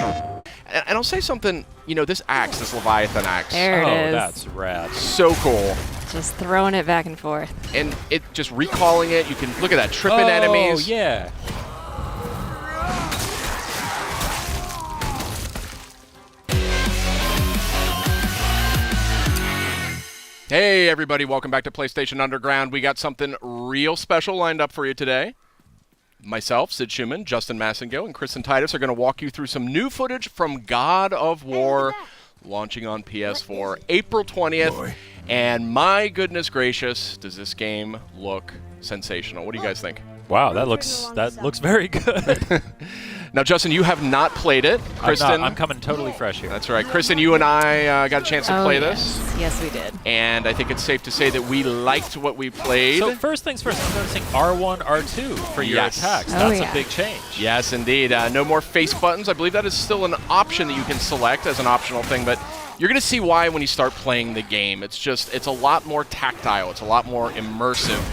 And I'll say something, you know, this axe, this Leviathan axe. There it is. That's rad. So cool. Just throwing it back and forth. And it just recalling it, you can look at that, tripping enemies. Oh, yeah. Hey everybody, welcome back to PlayStation Underground. We got something real special lined up for you today. Myself, Sid Schumann, Justin Massengill, and Kristen Titus are going to walk you through some new footage from God of War, launching on PS4 April 20th. And my goodness gracious, does this game look sensational. What do you guys think? Wow, that looks very good. Now, Justin, you have not played it. Kristen, I'm coming totally fresh here. That's right. Kristen, you and I got a chance to play this. Yes, we did. And I think it's safe to say that we liked what we played. So first things first, I'm noticing R1, R2 for your attacks. That's a big change. Yes, indeed. No more face buttons. I believe that is still an option that you can select as an optional thing, but you're going to see why when you start playing the game. It's a lot more tactile. It's a lot more immersive.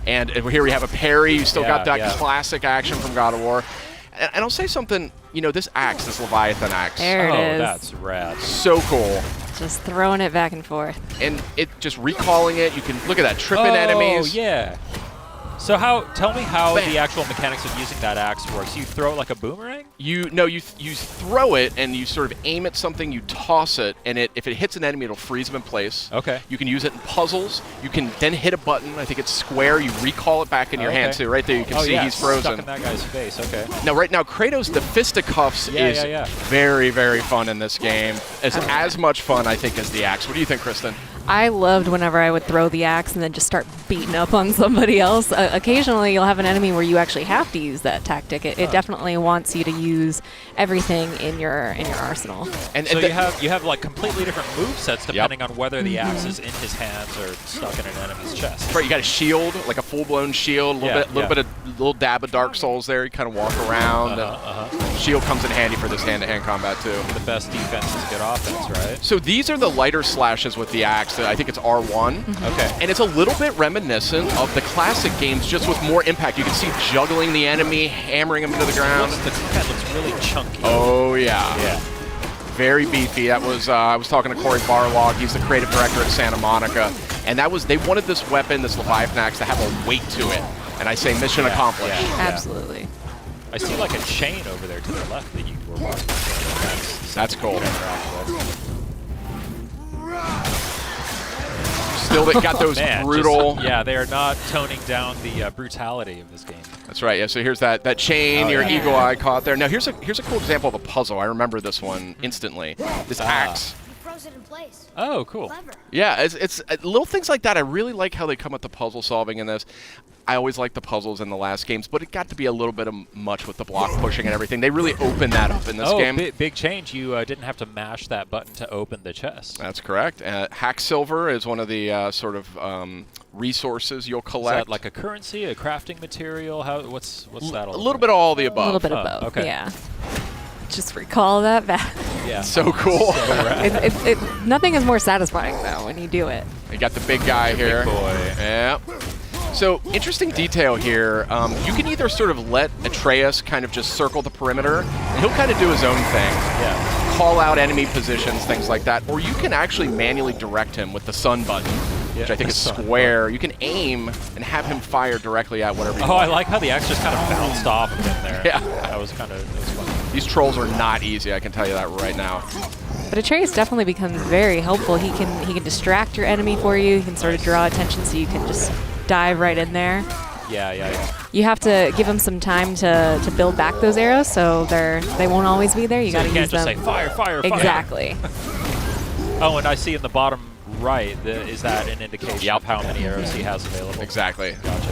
And here we have a parry. You still got that classic action from God of War. And I'll say something, you know, this axe, this Leviathan axe. There it is. That's rad. So cool. Just throwing it back and forth. And it just recalling it, you can look at that, tripping enemies. Oh, yeah. So tell me how the actual mechanics of using that axe works. You throw it like a boomerang? You throw it and you sort of aim at something, you toss it, and if it hits an enemy, it'll freeze them in place. Okay. You can use it in puzzles. You can then hit a button. I think it's square. You recall it back in your hand too. Right there, you can see he's frozen. Stuck in that guy's face. Okay. Now, right now, Kratos, the fisticuffs is very, very fun in this game. It's as much fun, I think, as the axe. What do you think, Kristen? I loved whenever I would throw the axe and then just start beating up on somebody else. Occasionally, you'll have an enemy where you actually have to use that tactic. It definitely wants you to use everything in your arsenal. And so you have like completely different movesets depending on whether the axe is in his hands or stuck in an enemy's chest. Right, you got a shield, like a full-blown shield, a little dab of Dark Souls there. You kind of walk around. Shield comes in handy for this hand-to-hand combat too. The best defense is good offense, right? So these are the lighter slashes with the axe. I think it's R1. Okay. And it's a little bit reminiscent of the classic games, just with more impact. You can see juggling the enemy, hammering him into the ground. That looks really chunky. Oh, yeah. Yeah. Very beefy. That was I was talking to Corey Barlog. He's the creative director at Santa Monica. And they wanted this weapon, this Leviathan axe, to have a weight to it. And I say mission accomplished. Absolutely. I see like a chain over there to the left that you were walking. That's cool. Still, they got those brutal. They are not toning down the brutality of this game. That's right. Yeah. So here's that chain. Your eagle eye caught there. Now here's a cool example of a puzzle. I remember this one instantly. This axe. You froze it in place. Oh, cool. Clever. Yeah. It's little things like that. I really like how they come at the puzzle solving in this. I always liked the puzzles in the last games, but it got to be a little bit much with the block pushing and everything. They really opened that up in this game. Big change. You didn't have to mash that button to open the chest. That's correct. Hack silver is one of the sort of resources you'll collect. Is that like a currency, a crafting material? What's that all A little bit of all the above. A little bit of both. Okay. Yeah. Just recall that back. Yeah. So cool. So nothing is more satisfying though when you do it. You got the big guy here. Big boy. Yeah. So, interesting detail here. You can either sort of let Atreus kind of just circle the perimeter, and he'll kind of do his own thing. Yeah. Call out enemy positions, things like that. Or you can actually manually direct him with the sun button, which I think is square. You can aim and have him fire directly at whatever you want. I like how the axe just kind of bounced off of him there. Yeah. That was fun. These trolls are not easy, I can tell you that right now. But Atreus definitely becomes very helpful. He can distract your enemy for you. He can sort of draw attention so you can just dive right in there. Yeah. You have to give them some time to build back those arrows, so they won't always be there. You got to use them. You can't just say fire. Exactly. Oh, and I see in the bottom right, is that an indication of how many arrows he has available? Exactly. Gotcha.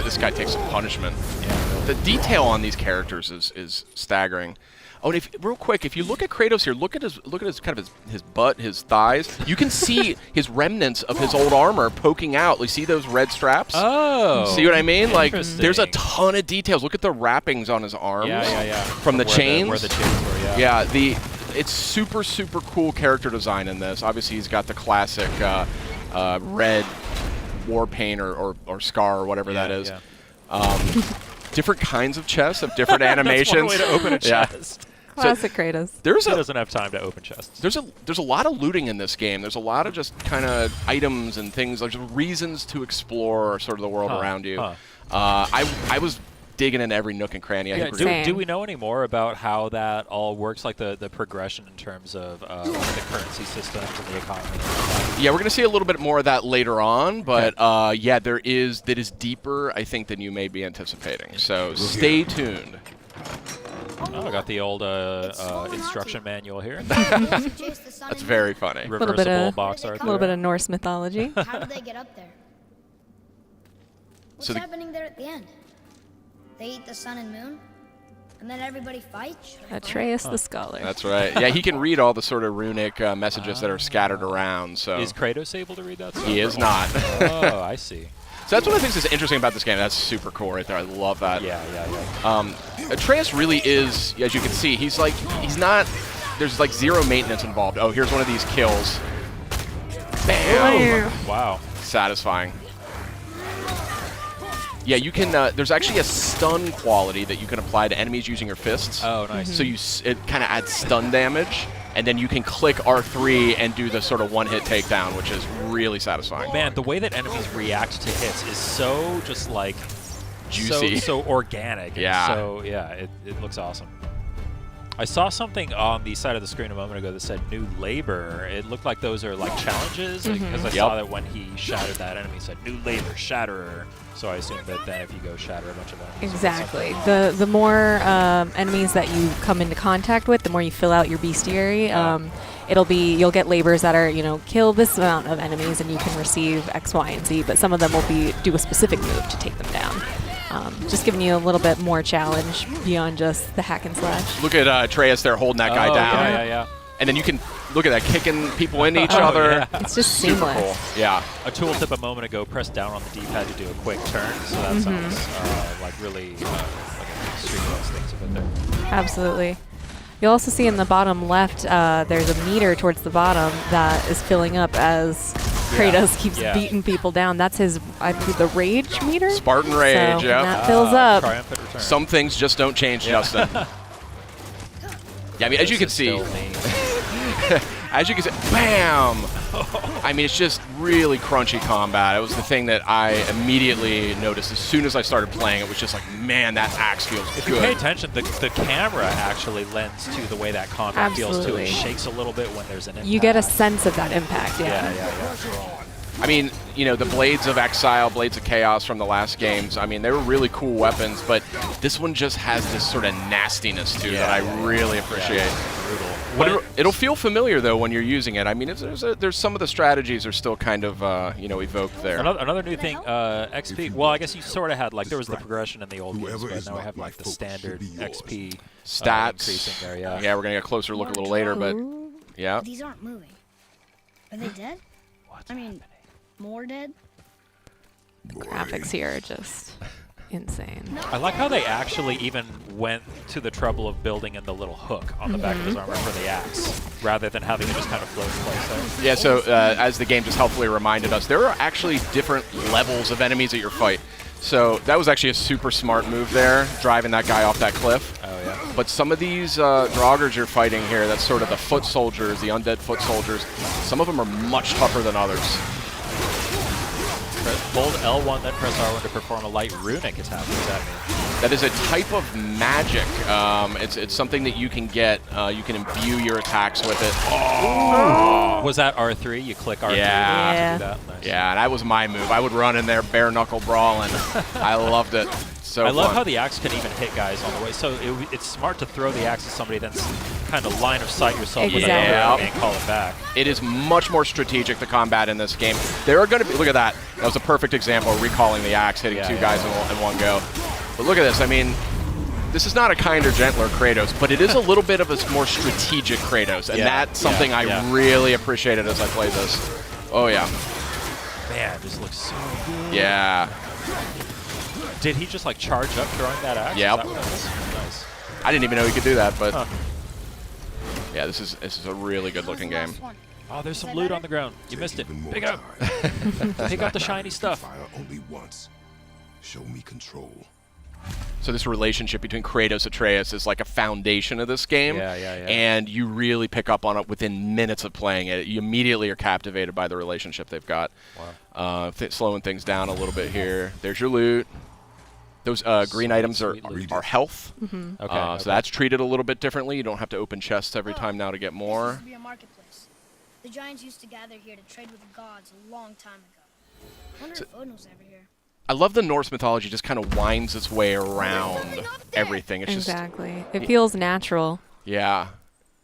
This guy takes some punishment. Yeah. The detail on these characters is staggering. Oh, and real quick, if you look at Kratos here, look at his kind of his butt, his thighs. You can see his remnants of his old armor poking out. You see those red straps? Oh. See what I mean? Like, there's a ton of details. Look at the wrappings on his arms. Yeah. From the chains. Where the chains were, yeah. Yeah, it's super cool character design in this. Obviously, he's got the classic red war paint or scar or whatever that is. Yeah. different kinds of chests of different animations. That's one way to open a Yeah. chest. Classic Kratos. He doesn't have time to open chests. There's a lot of looting in this game. There's a lot of just kind of items and things, like just reasons to explore sort of the world around you. I was digging in every nook and cranny. Do we know any more about how that all works, like the progression in terms of the currency systems and the economy? Yeah, we're going to see a little bit more of that later on, but yeah, that is deeper, I think, than you may be anticipating. So stay tuned. Oh, I got the old instruction manual here. That's very funny. Reversible box art. A little bit of Norse mythology. How did they get up there? What's So happening there at the end? They eat the sun and moon, and then everybody fights? Atreus the Scholar. That's right. Yeah, he can read all the sort of runic messages that are scattered around. So Is Kratos able to read that stuff? he is not. Oh, I see. So that's one of the things that's interesting about this game. That's super cool right there. I love that. Yeah. Atreus really is, as you can see, he's not, there's like zero maintenance involved. Oh, here's one of these kills. Bam! Wow. Satisfying. Yeah, you can, there's actually a stun quality that you can apply to enemies using your fists. Oh, nice. So it kind of adds stun damage, and then you can click R3 and do the sort of one-hit takedown, which is really satisfying. Man, the way that enemies react to hits is so just like Juicy. so organic. Yeah. So yeah, it looks awesome. I saw something on the side of the screen a moment ago that said new labor. It looked like those are like challenges because I saw that when he shattered that enemy, it said new labor, shatterer. So I assume that then if you go shatter a bunch of enemies. Exactly. The more enemies that you come into contact with, the more you fill out your bestiary. You'll get labors that are, kill this amount of enemies and you can receive X, Y, and Z, but some of them will do a specific move to take them down. Just giving you a little bit more challenge beyond just the hack and slash. Look at Atreus there holding that guy down. Yeah. And then you can, look at that, kicking people into each other. Yeah. It's just Super seamless. cool. Yeah. A tooltip a moment ago, press down on the D-pad to do a quick turn, so that sounds like really like a streamless things of it there. Absolutely. You'll also see in the bottom left, there's a meter towards the bottom that is filling up as Kratos keeps beating people down. That's his, I believe, the rage meter? Spartan Rage, so yeah. that fills up. Triumphant return. Some things just don't change, Justin. Yeah, I mean, as you can see, bam! I mean, it's just really crunchy combat. It was the thing that I immediately noticed as soon as I started playing. It was just like, man, that axe feels If good. you pay attention, the camera actually lends to the way that combat feels too. Absolutely. It shakes a little bit when there's an impact. You get a sense of that impact, Yeah. I mean, the Blades of Exile, Blades of Chaos from the last games, I mean, they were really cool weapons, but this one just has this sort of nastiness to it that I really appreciate. Brutal. But it'll feel familiar, though, when you're using it. I mean, there's some of the strategies are still kind of, evoked there. Another new thing, XP. Well, I guess you sort of had, like, there was the progression in the old games, but now we have, like, the standard XP Stats. increasing there, yeah. Yeah, we're going to get a closer look a little later, but yeah. These aren't moving. Are they dead? I mean, more dead? Graphics here are just insane. I like how they actually even went to the trouble of building in the little hook on the back of his armor for the axe, rather than having it just kind of float in place there. Yeah, so as the game just helpfully reminded us, there are actually different levels of enemies at your fight. So that was actually a super smart move there, driving that guy off that cliff. Oh, yeah. But some of these Draugrs you're fighting here, that's sort of the foot soldiers, the undead foot soldiers, some of them are much tougher than others. Hold L1, then press R1 to perform a light runic attack. What does that mean? That is a type of magic. It's something that you can get. You can imbue your attacks with it. Oh! Was that R3? You click R3 Yeah. to do that? Nice. Yeah, and that was my move. I would run in there bare knuckle brawling. I loved it. So I love fun. how the axe can even hit guys on the way. So it's smart to throw the axe at somebody, then kind of line of sight yourself with Exactly. another enemy and call it back. It is much more strategic, the combat in this game. There are going to be, look at that. That was a perfect example of recalling the axe, hitting two guys in one go. But look at this. I mean, this is not a kinder, gentler Kratos, but it is a little bit of a more strategic Kratos, and that's something I really appreciated as I played this. Oh, yeah. Man, this looks so good. Yeah. Did he just like charge up throwing that axe? Yep. Is that what it is? Nice. I didn't even know he could do that, but yeah, this is a really good looking game. Oh, there's some loot on the ground. You missed it. Pick up. Pick up the shiny stuff. Fire only once. Show me control. So this relationship between Kratos and Atreus is like a foundation of this game. Yeah. And you really pick up on it within minutes of playing it. You immediately are captivated by the relationship they've got. Wow. Slowing things down a little bit here. There's your loot. Those green items are health. Okay. So that's treated a little bit differently. You don't have to open chests every time now to get This more. used to be a marketplace. The giants used to gather here to trade with the gods a long time ago. I wonder if Odin was ever here. I love the Norse mythology just kind of winds its way around everything. It's Exactly. It feels natural. yeah.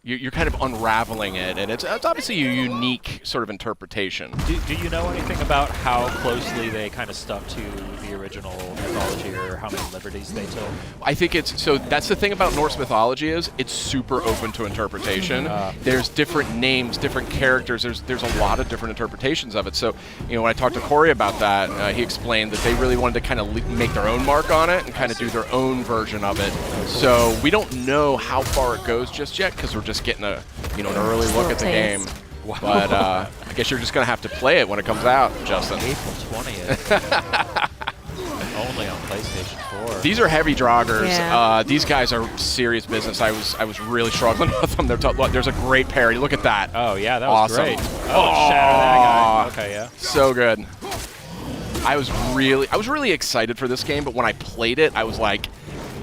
You're kind of unraveling it, and it's obviously a unique sort of interpretation. Do you know anything about how closely they kind of stuck to the original mythology, or how many liberties they took? I think so that's the thing about Norse mythology is it's super open to interpretation. There's different names, different characters. There's a lot of different interpretations of it. So, when I talked to Corey about that, he explained that they really wanted to kind of make their own mark on it and kind of do their own version of it. So we don't know how far it goes just yet because we're just getting an early look at the game. Wow. But I guess you're just going to have to play it when it comes out, Justin. April 20th. Only on PlayStation 4. These are heavy joggers. Yeah. These guys are serious business. I was really struggling with them. There's a great parry. Look at that. Oh, yeah, that was Awesome. great. Oh, shatter that guy. Okay, yeah. So good. I was really excited for this game, but when I played it, I was like,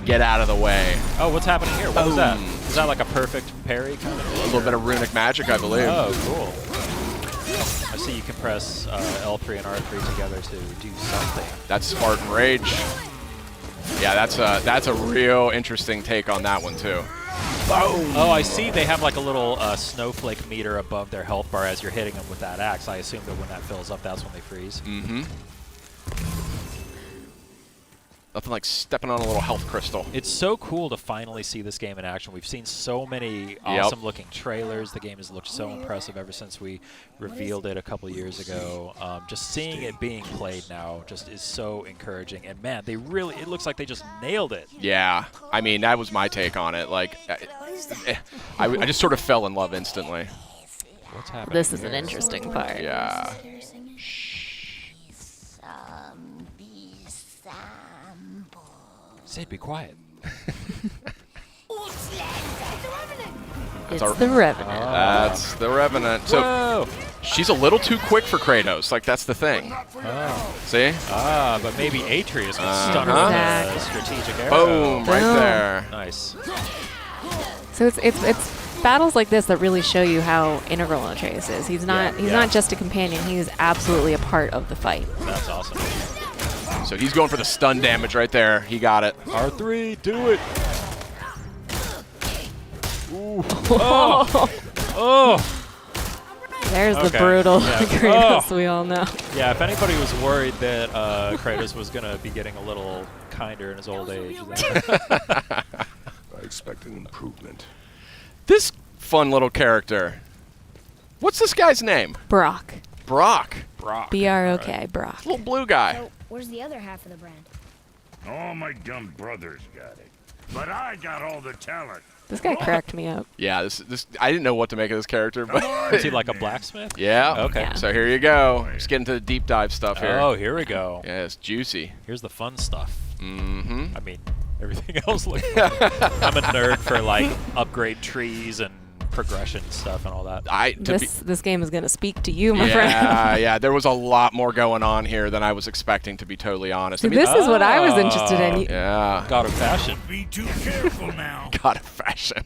get out of the way. Oh, what's happening here? What was that? Is that like a perfect parry kind of thing? A little bit of runic magic, I believe. Oh, cool. I see you can press L3 and R3 together to do something. That's Spartan Rage. Yeah, that's a real interesting take on that one too. Boom. Oh, I see they have like a little snowflake meter above their health bar as you're hitting them with that axe. I assume that when that fills up, that's when they freeze. Mm-hmm. Nothing like stepping on a little health crystal. It's so cool to finally see this game in action. We've seen so many awesome-looking trailers. The game has looked so impressive ever since we revealed it a couple years ago. Just seeing it being played now just is so encouraging. And man, it looks like they just nailed it. Yeah, I mean, that was my take on it. Like, I just sort of fell in love instantly. What's happening? This is an interesting part. Yeah. Sid, be quiet. It's the Revenant. That's the Revenant. So Whoa! she's a little too quick for Kratos. Like, that's the thing. Oh. See? But maybe Atreus can stun her with a strategic arrow. Boom, right Boom. there. Nice. So it's battles like this that really show you how integral Atreus is. He's not just a companion. He's absolutely a part of the fight. That's awesome. So he's going for the stun damage right there. He got it. R3, do it. Ooh. Oh. Oh. There's the Okay. brutal Yeah. Kratos we all know. Yeah, if anybody was worried that Kratos was going to be getting a little kinder in his old age. I expect an improvement. This fun little character. What's this guy's name? Brock. Brock. Brock. B-R-O-K, Brock. Little blue guy. So, where's the other half of the brand? All my dumb brothers got it. But I got all the talent. This guy cracked me up. Yeah, this I didn't know what to make of this character, but Is he like a blacksmith? yeah. Okay. Yeah. So here you go. Just getting to the deep dive stuff here. Oh, here we go. Yeah, it's juicy. Here's the fun stuff. Mm-hmm. I mean, everything else looks fun. I'm a nerd for like upgrade trees and progression stuff and all that. This game is going to speak to you, my friend. Yeah. There was a lot more going on here than I was expecting, to be totally honest. See, this is what I was interested in. Yeah. God of fashion. Be too careful now. God of fashion.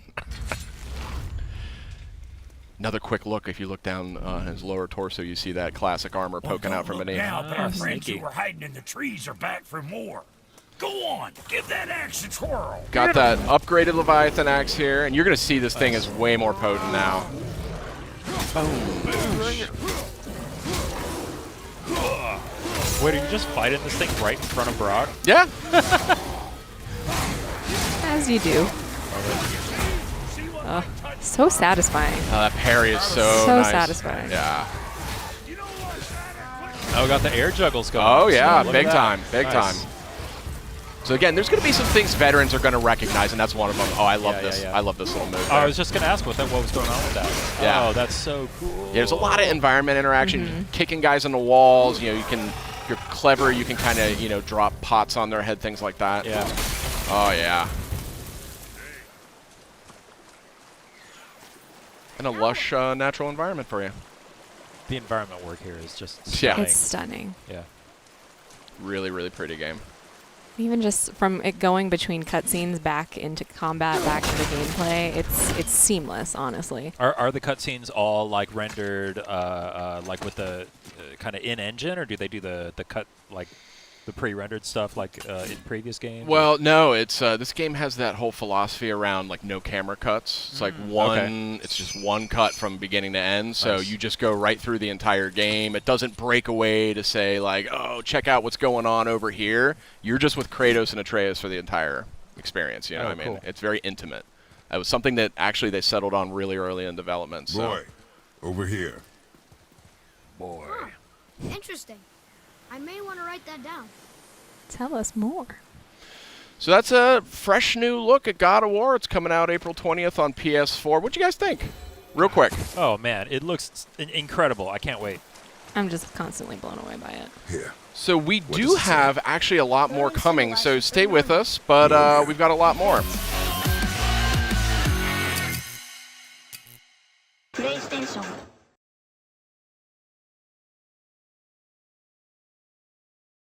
Another quick look. If you look down his lower torso, you see that classic armor poking out from beneath. Now, but our friends sneaky. who were hiding in the trees are back for more. Go on, give that axe a twirl. Got that upgraded Leviathan axe here, and you're going to see this thing is way more potent now. Wait, are you just fighting this thing right in front of Brock? Yeah. As you do. So satisfying. That parry is so nice. satisfying. Yeah. Oh, we got the air juggles going. Oh, yeah. Look at Big that. time. Big Nice. time. So again, there's going to be some things veterans are going to recognize, and that's one of them. Oh, I love Yeah, this. yeah. I love this little move. Oh, I there. was just going to ask what was going on with that. Yeah. Oh, that's so cool. Yeah, there's a lot of environment interaction, kicking guys on the walls. If you're clever, you can kind of, drop pots on their head, things like that. Yeah. Oh, yeah. And a lush natural environment for you. The environment work here is just Yeah. stunning. It's stunning. Yeah. Really, really pretty game. Even just from it going between cutscenes back into combat, back into gameplay, it's seamless, honestly. Are the cutscenes all like rendered like with the kind of in-engine, or do they do the cut like the pre-rendered stuff like in previous games? Well, no, it's this game has that whole philosophy around like no camera cuts. It's like one, Okay. it's just one cut from beginning to end. So Nice. you just go right through the entire game. It doesn't break away to say like, oh, check out what's going on over here. You're just with Kratos and Atreus for the entire experience. You know Oh, what I mean? cool. It's very intimate. It was something that actually they settled on really early in development. So. Boy, over here. Boy. Interesting. I may want to write that down. Tell us more. So that's a fresh new look at God of War. It's coming out April 20th on PS4. What'd you guys think? Real quick. Oh man, it looks incredible. I can't wait. I'm just constantly blown away by it. Here. So we What do does it say? have actually a lot more coming, so stay with us, but we've got a lot more. PlayStation